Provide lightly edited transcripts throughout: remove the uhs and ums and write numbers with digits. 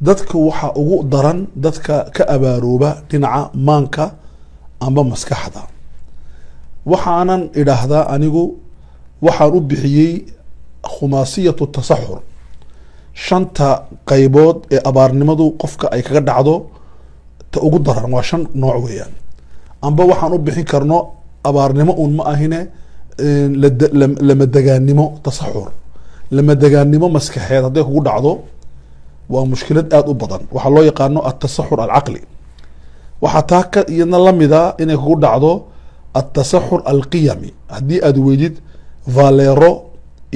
dadka waxa ugu daran dadka ka abaaruba dhinaca maanka amba maskaxda. waxaanan idhaahdaa anigu waxaan u bixiyey khumaasiyatu tasaxur, shanta qaybood ee abaarnimadu qofka ay kaga dhacdo ta ugu daran waa 5 nooc weeyaan. amba waxaan u bixin karno abaarnimo un ma ahine lama degaannimo tasaxur, lama degaannimo maskaxeed hadday kugu dhacdo waa mushkilad aada u badan. waxaa loo yaqaano atasaxur alcaqli. waxaa taa ka iyadna lamida inay kugu dhacdo atasaxur alqiyami, haddii aad weydid valeero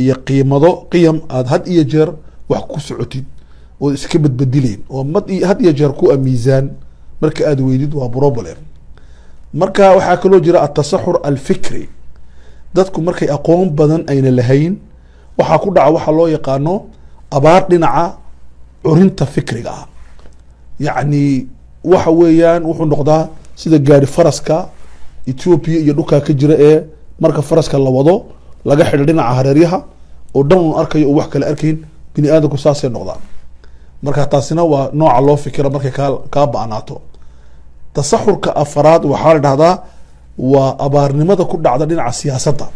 iyo qiimado qiyam aad had iyo jeer wax ku socotid oo iska badbadileyn oo had iyo jeer ku miisaan marka aad weydid waa problem. marka waxaa kaloo jira atasaxur alfikri, dadku markay aqoon badan ayna lahayn waxaa ku dhaca waxaa loo yaqaano abaar dhinaca curinta fikriga ah. yacni waxa weeyaan wuxuu noqdaa sida gaari faraska Ethiopia iyo dhulkaa ka jira ee marka faraska la wado laga xidho dhinaca hareeryaha oo dhan uu arkayo oo wax kale arkayn, bini aadamku saasay noqdaan. marka taasina waa nooca loo fikira markay kaa ba'naato. tasaxurka afaraad waxaa la dhahdaa waa abaarnimada ku dhacda dhinaca siyaasadda.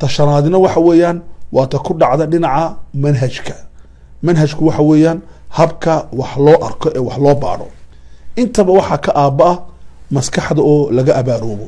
tashanaadina waxa weeyaan waa ta ku dhacda dhinaca manhajka. manhajku waxa weeyaan habka wax loo arko ee wax loo baadho. intaba waxaa ka aaba ah maskaxda oo laga abaaroobo.